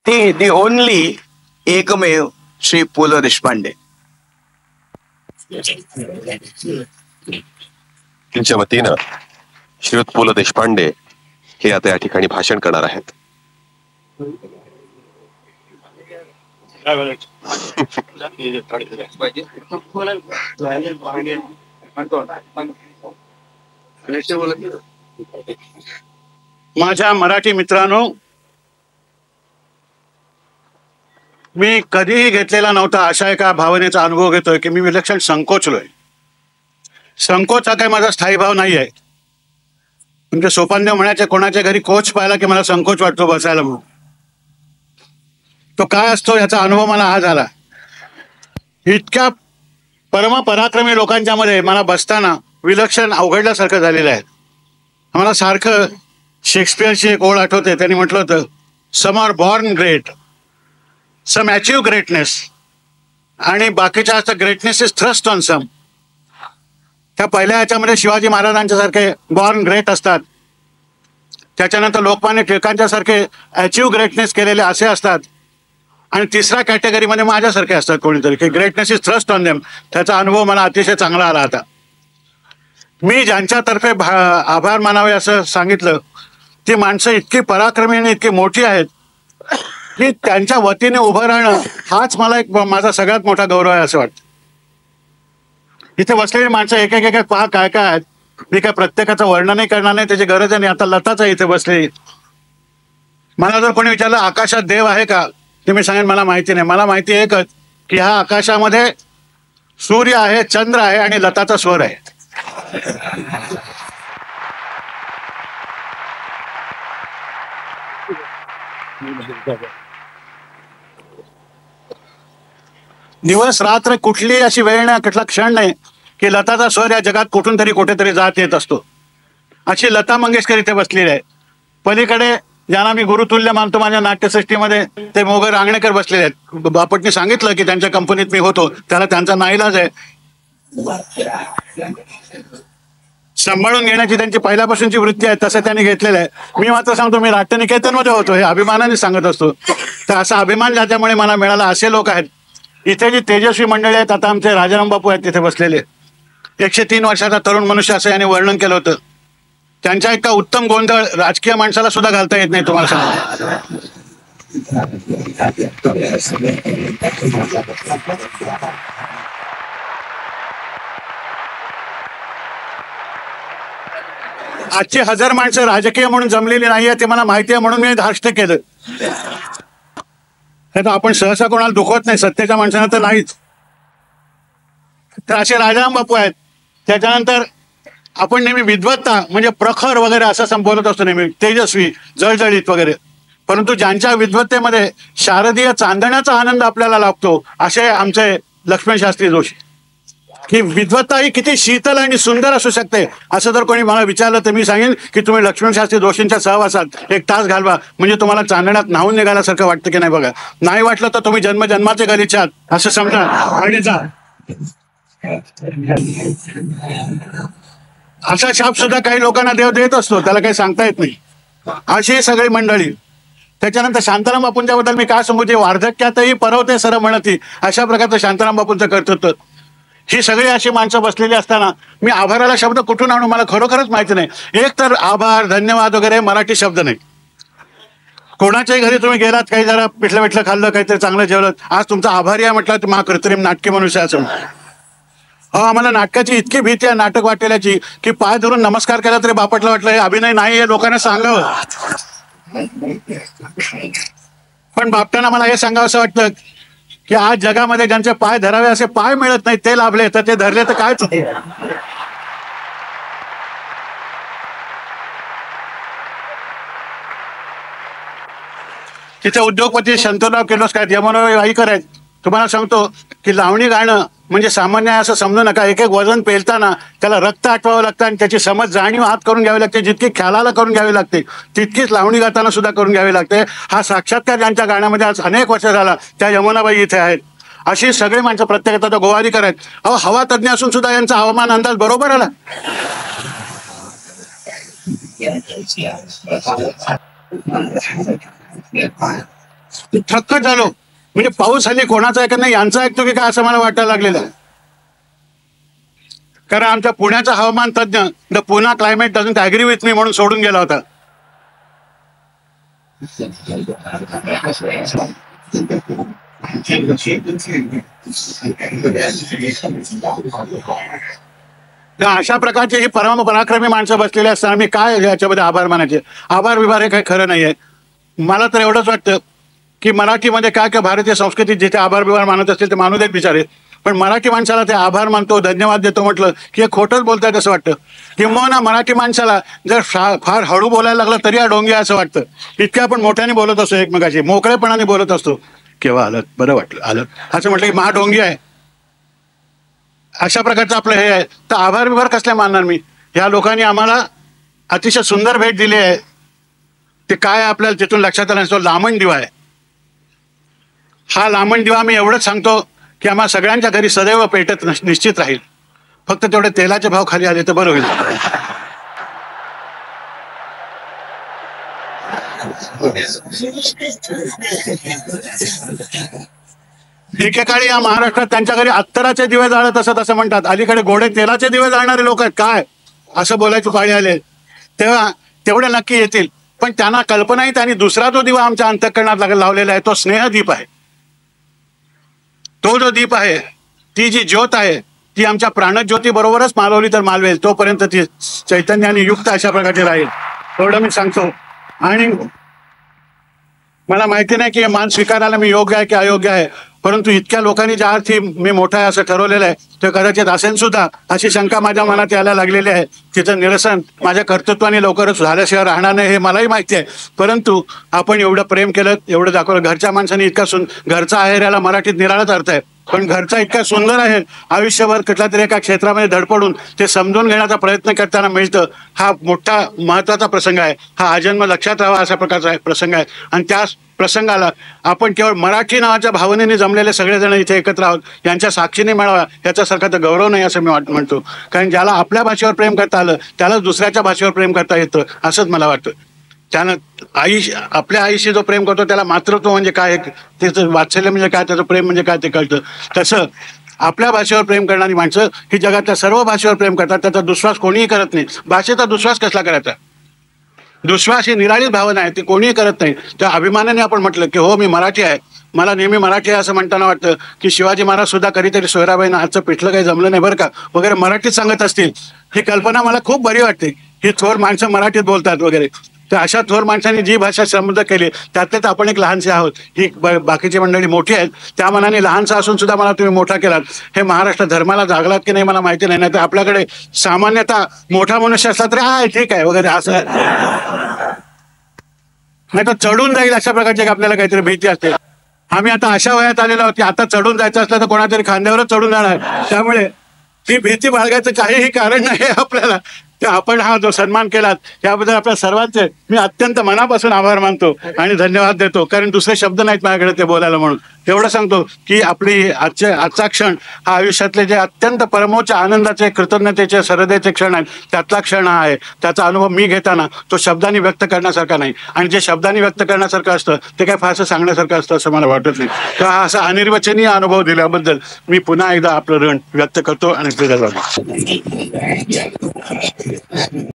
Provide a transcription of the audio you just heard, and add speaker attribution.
Speaker 1: ती the only एकमेव श्री पु ल देशपांडे.
Speaker 2: त्यांच्या वतीनं श्रीयुत पु ल देशपांडे हे आता या ठिकाणी भाषण करणार आहेत.
Speaker 3: माझ्या मराठी मित्रांनो, मी कधीही घेतलेला नव्हता अशा एका भावनेचा अनुभव घेतोय की मी विलक्षण संकोचलोय. संकोच हा काही माझा स्थायी भाव नाही आहे. म्हणजे सोपानदेव म्हणायचे कोणाच्या घरी कोच पाहिला की मला संकोच वाटतो बसायला म्हणून. तो काय असतो याचा अनुभव मला आज आला. इतक्या परमपराक्रमी लोकांच्या मध्ये मला बसताना विलक्षण अवघडल्यासारखं झालेलं आहे. मला सारखं शेक्सपियरची एक ओळ आठवते. त्यांनी म्हटलं होतं, some are born great, some achieve greatness, आणि बाकीच्या असं greatness is thrust on some. त्या पहिल्या ह्याच्यामध्ये शिवाजी महाराजांच्या सारखे बॉर्न ग्रेट असतात. त्याच्यानंतर लोकमान्य टिळकांच्या सारखे अचीव ग्रेटनेस केलेले असे असतात. आणि तिसऱ्या कॅटेगरीमध्ये माझ्यासारखे असतात कोणीतरी की greatness is thrust on them. त्याचा अनुभव मला अतिशय चांगला आला. आता मी ज्यांच्यातर्फे आभार मानावे असं सांगितलं, ती माणसं इतकी पराक्रमी आणि इतकी मोठी आहेत की त्यांच्या वतीने उभं राहणं हाच मला एक माझा सगळ्यात मोठा गौरव आहे असं वाटतं. इथे बसलेली माणसं एक एक एक पहा काय काय आहेत. मी काय प्रत्येकाचं वर्णनही करणार नाही, त्याची गरज नाही. आता लताच आहे इथे बसलेली. मला जर कोणी विचारलं आकाशात देव आहे का, ते मी सांगेन मला माहिती नाही. मला माहिती एकच की ह्या आकाशामध्ये सूर्य आहे, चंद्र आहे आणि लताचा स्वर आहे. दिवस रात्र कुठली अशी वेळ नाही, कुठला क्षण नाही की लताचा स्वर या जगात कुठून तरी कुठेतरी जात येत असतो. अशी लता मंगेशकर इथे बसलेली आहे. पलीकडे ज्यांना मी गुरुतुल्य मानतो माझ्या नाट्यसृष्टीमध्ये ते मोगर रांगणेकर बसलेले आहेत. बापटने सांगितलं की त्यांच्या कंपनीत मी होतो, त्याला त्यांचा नाईलाज आहे. सांभाळून घेण्याची त्यांची पहिल्यापासूनची वृत्ती आहे, तसं त्यांनी घेतलेलं आहे. मी मात्र सांगतो मी नाट्यनिकेतनमध्ये होतो हे अभिमानाने सांगत असतो. तर असा अभिमान ज्याच्यामुळे मला मिळाला असे लोक आहेत. इथे जी तेजस्वी मंडळी आहेत, आता आमचे राजाराम बापू आहेत तिथे बसलेले. 103 वर्षाचा तरुण मनुष्य असं याने वर्णन केलं होतं. त्यांच्या इतका उत्तम गोंधळ राजकीय माणसाला सुद्धा घालता येत नाही तुम्हाला सांगतो. आजची 1000 माणसं राजकीय म्हणून जमलेली नाहीये ते मला माहिती आहे, म्हणून मी धाष्ट केलं. आपण सहसा कोणाला दुखवत नाही, सत्तेच्या माणसांना तर नाहीच. तर असे राजाराम बापू आहेत. त्याच्यानंतर आपण नेहमी विद्वत्ता म्हणजे प्रखर वगैरे असं संबोधत असतो, नेहमी तेजस्वी जळजळीत वगैरे. परंतु ज्यांच्या विद्वत्तेमध्ये शारदीय चांदण्याचा आनंद आपल्याला लाभतो असे आमचे लक्ष्मण शास्त्री जोशी. की विद्वत्ता ही किती शीतल आणि सुंदर असू शकते असं जर कोणी मला विचारलं तर मी सांगेन की तुम्ही लक्ष्मण शास्त्री जोशींच्या सहवासात 1 तास घालवा, म्हणजे तुम्हाला चांदण्यात न्हावून निघाल्यासारखं वाटतं की नाही बघा. नाही वाटलं तर तुम्ही जन्मजन्माचे गलिच्छ आहात असं समजा आणि जा. असा शाप सुद्धा काही लोकांना देव देत असतो, त्याला काही सांगता येत नाही. अशी सगळी मंडळी. त्याच्यानंतर शांताराम बापूंच्या बद्दल मी काय सांगू, जे वार्धक्यातही परवते सर म्हणती अशा प्रकारचं शांताराम बापूंचं कर्तृत्व. ही सगळी अशी माणसं बसलेली असताना मी आभाराला शब्द कुठून आणू मला खरोखरच माहिती नाही. एक तर आभार धन्यवाद वगैरे मराठी शब्द नाही. कोणाच्याही घरी तुम्ही गेलात, काही जरा पिठलं पिठलं खाल्लं, काहीतरी चांगलं जेवलं, आज तुमचा आभारी आहे म्हटलं तर महाकृत्रिम नाटकी मनुष्य असं. आम्हाला नाटकाची इतकी भीती आहे नाटक वाटेल्याची की पाय धरून नमस्कार केला तरी बापटला वाटलं हे अभिनय नाही हे लोकांना सांगावं. पण बापटांना मला हे सांगावं असं वाटतं की आज जगामध्ये ज्यांचे पाय धरावे असे पाय मिळत नाही ते लाभले, तर ते धरले तर काय. तिथे उद्योगपती शंतनराव किर्लोस्कर आहेत, यमुनाबाई वाईकर आहेत. तुम्हाला सांगतो की लावणी गाणं म्हणजे सामान्य आहे असं समजू नका. एक एक वजन पेलताना त्याला रक्त आटवावं लागतं आणि त्याची समज जाणीव हात करून घ्यावी लागते. जितकी ख्यालाला करून घ्यावी लागते तितकीच लावणी गाताना सुद्धा करून घ्यावी लागते. हा साक्षात्कार ज्यांच्या गाण्यामध्ये आज अनेक वर्ष झाला त्या यमुनाबाई इथे आहेत. अशी सगळी माणसं प्रत्येक आता गोवारीकर आहेत. हवा तज्ञ असून सुद्धा यांचा हवामान अंदाज बरोबर आला. थक्क झालो. म्हणजे पाऊस हल्ली कोणाचा ऐकत नाही, यांचा ऐकतो की काय असं मला वाटायला लागलेलं आहे. कारण आमच्या पुण्याचा हवामान तज्ञ the Poona climate doesn't agree with me म्हणून सोडून गेला होता. अशा प्रकारची ही पराक्रमी माणसं बसलेली असताना मी काय याच्यामध्ये आभार मानायचे? आभार विभार हे काही खरं नाहीये. मला तर एवढंच वाटतं की मराठीमध्ये काय किंवा भारतीय संस्कृतीत जिथे आभार विभार मानत असतील ते मानू देत बिचारे, पण मराठी माणसाला ते आभार मानतो, धन्यवाद देतो म्हटलं की हे खोटंच बोलतायत असं वाटतं. किंवा मराठी माणसाला जर फार हळू बोलायला लागलं तरी हा डोंगी असं वाटतं. इतक्या आपण मोठ्याने बोलत असतो, एकमेकाशी मोकळेपणाने बोलत असतो. केव्हा आलं बरं वाटलं आलं असं म्हटलं की महाडोंगी आहे. अशा प्रकारचं आपलं हे आहे. तर आभार विभार कसले मानणार मी? ह्या लोकांनी आम्हाला अतिशय सुंदर भेट दिली आहे. ते काय आपल्याला तिथून लक्षात आलं नसतो, लामण दिवा आहे. हा लामण दिवा मी एवढंच सांगतो की आम्हा सगळ्यांच्या घरी सदैव पेटत निश्चित राहील. फक्त तेवढे तेलाचे भाव खाली आले तर बरं होईल. एकेकाळी या महाराष्ट्रात त्यांच्या घरी अत्तराचे दिवे जाळत असत असं म्हणतात. अलीकडे गोडे तेलाचे दिवे जाळणारे लोक आहेत काय असं बोलायची पाळी आले. तेव्हा तेवढे नक्की येतील, पण त्यांना कल्पनाही त्यांनी दुसरा जो दिवा आमच्या अंतःकरणात लावलेला आहे तो स्नेहदीप आहे. तो जो दीप आहे, ती जी ज्योत आहे ती आमच्या प्राणज्योती बरोबरच मालवली तर मालवेल, तोपर्यंत ती चैतन्याने युक्त अशा प्रकारची राहील एवढं मी सांगतो. आणि मला माहिती नाही की हे मान स्वीकारायला मी योग्य आहे की अयोग्य आहे, परंतु इतक्या लोकांनी ज्या अर्थी मी मोठा आहे असं ठरवलेलं आहे ते कदाचित असेल सुद्धा अशी शंका माझ्या मनात यायला लागलेली आहे. तिचं निरसन माझ्या कर्तृत्वाने लवकरच झाल्याशिवाय राहणार नाही हे मलाही माहिती आहे. परंतु आपण एवढं प्रेम केलं, एवढं दाखवलं, घरच्या माणसाने इतका घरचा आहेर याला मराठीत निराळाच अर्थ आहे, पण घरचा इतका सुंदर आहे, आयुष्यभर कुठल्या तरी एका क्षेत्रामध्ये धडपडून ते समजून घेण्याचा प्रयत्न करताना मिळतं. हा मोठा महत्वाचा प्रसंग आहे. हा आजन्म लक्षात राहावा अशा प्रकारचा प्रसंग आहे. आणि त्या प्रसंगाला आपण केवळ मराठी नावाच्या भावनेने जमलेले सगळेजण इथे एकत्र आहोत यांच्या साक्षीने मिळावा याच्यासारखा तर गौरव नाही असं मी म्हणतो. कारण ज्याला आपल्या भाषेवर प्रेम करता आलं त्यालाच दुसऱ्याच्या भाषेवर प्रेम करता येतं असंच मला वाटतं. त्यानं आपल्या आईशी जो प्रेम करतो त्याला मातृत्व म्हणजे काय, त्याचं वात्सल्य म्हणजे काय, त्याचं प्रेम म्हणजे काय ते कळतं. तसं आपल्या भाषेवर प्रेम करणारी माणसं ही जगातल्या सर्व भाषेवर प्रेम करतात. त्याचा दुश्वास कोणीही करत नाही. भाषेचा दुश्वास कसला करायचा? दुश्वास ही निराळीच भावना आहे, ती कोणीही करत नाही. त्या अभिमानाने आपण म्हटलं की हो मी मराठी आहे, मला नेहमी मराठी आहे असं म्हणताना वाटतं की शिवाजी महाराज सुद्धा कधीतरी सोयराबाईंना आजचं पिठलं काही जमलं नाही बरं का वगैरे मराठीत सांगत असतील. ही कल्पना मला खूप बरी वाटते. ही थोर माणसं मराठीत बोलतात वगैरे. तर अशा थोर माणसांनी जी भाषा समृद्ध केली त्यातलेच आपण एक लहानसे आहोत. ही बाकीची मंडळी मोठी आहेत, त्या मनाने लहानसा असून सुद्धा मला तुम्ही मोठा केलात. हे महाराष्ट्र धर्माला जागलात की नाही मला माहिती नाही. नाही तर आपल्याकडे सामान्यतः मोठा मनुष्य असला तरी हा ठीक आहे वगैरे असं, नाही तर चढून जाईल अशा प्रकारची आपल्याला काहीतरी भीती असते. आम्ही आता अशा वयात आलेलो आहोत की आता चढून जायचं असलं तर कोणातरी खांद्यावरच चढून जाणार. त्यामुळे ती भीती बाळगायचं काहीही कारण नाही आपल्याला. तर आपण हा जो सन्मान केलात त्याबद्दल आपल्या सर्वांचे मी अत्यंत मनापासून आभार मानतो आणि धन्यवाद देतो. कारण दुसरे शब्द नाहीत माझ्याकडे ते बोलायला. म्हणून एवढं सांगतो की आपली आजचा क्षण हा आयुष्यातले जे अत्यंत परमोच्च आनंदाचे, कृतज्ञतेचे, श्रद्धेचे क्षण आहेत त्यातला क्षण हा आहे. त्याचा अनुभव मी घेताना तो शब्दांनी व्यक्त करण्यासारखा नाही. आणि जे शब्दांनी व्यक्त करण्यासारखं असतं ते काय फारसं सांगण्यासारखं असतं असं मला वाटत नाही. तर हा असा अनिर्वचनीय अनुभव दिल्याबद्दल मी पुन्हा एकदा आपलं ऋण व्यक्त करतो आणि